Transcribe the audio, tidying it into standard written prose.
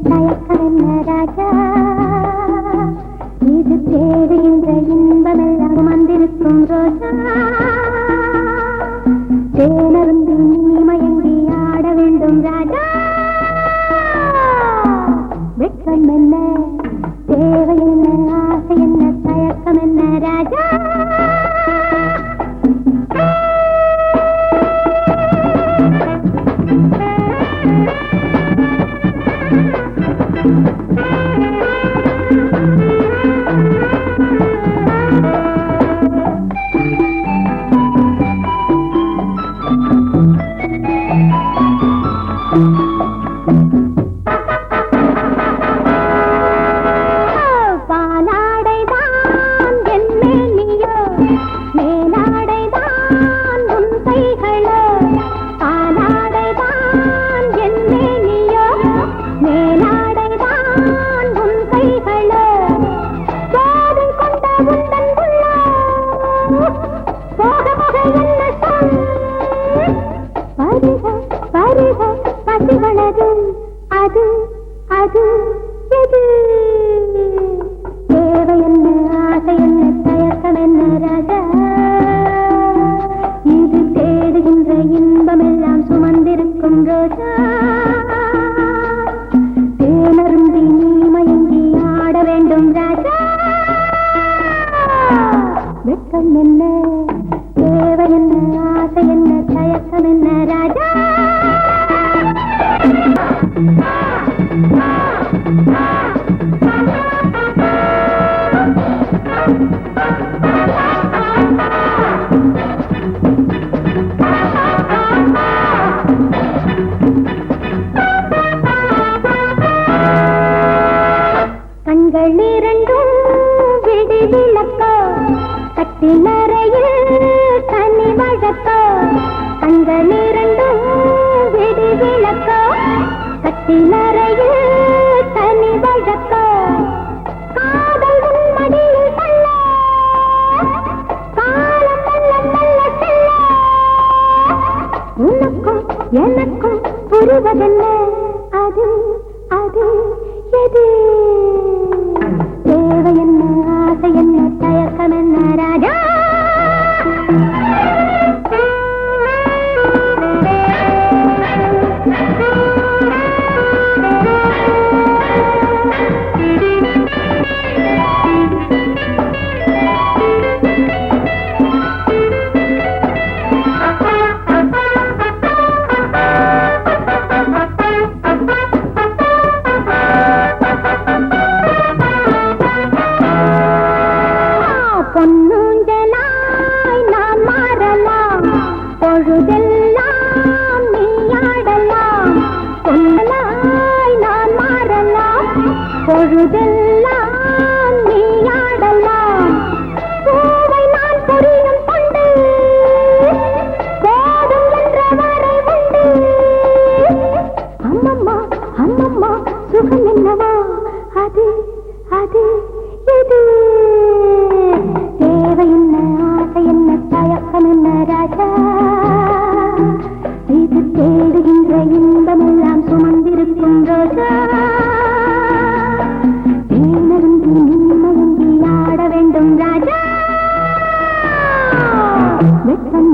தயக்கம் என்ன ராஜா, இது தேடுகின்ற இன்பமெல்லாம் வந்திருக்கும் ரோஜா. தேனருந்தி நீ மயங்கி ஆட வேண்டும் ராஜா. வெட்கம் என்ன, தேவை என்ன, ஆசை என்ன, தயக்கம் என்ன ராஜா. அது அது எது, தேவை என்ன, ஆசை என்ன, தயக்கம் என்ன ராஜா. இது தேடுகின்ற இன்பமெல்லாம் சுமந்திருக்கும் ரோஜா. தேனருந்தி நீ மயங்கி ஆட வேண்டும் ராஜா. வெட்கம் என்ன, தேவை என்ன, ஆசை என்ன, தயக்கம் என்ன ராஜா. கண்கள் இரண்டும் விடி விளக்கோ, கட்டிலறையில் தனி வழக்கோ. கண்கள் இரண்டும் விடி விளக்கோ, கட்டிலறையில் தனி வழக்கோ. காதல் உன்மடியில் தள்ள, காலம் மெல்ல மெல்ல செல்ல. உனக்கும் எனக்கும் புரிவதென்ன, அது அது எது, தேவை என்ன, ஆசை என்ன, தயக்கம் என்ன ராஜா. பொன்னூஞ்சலாய் நான் மாறலாம், பொழுதெல்லாம் நீ ஆடலாம். பொன்னலாய் நான் மாறலாம், பொழுதெல்லாம் நீ ஆடலாம். பூவை நான் புரியும் கொண்டு போதும் என்ற வரை உண்டு. அம்மம்மா அம்மம்மா சுகம் என்னவா, அது அது எது, தேவை என்ன, ஆசை என்ன, தயக்கம் என்ன ராஜா. இது தேடுகின்ற இன்பமெல்லாம் சுமந்திருக்கும் ரோஜா. தேனருந்தி நீ மயங்கி ஆட வேண்டும் ராஜா. வெட்கம்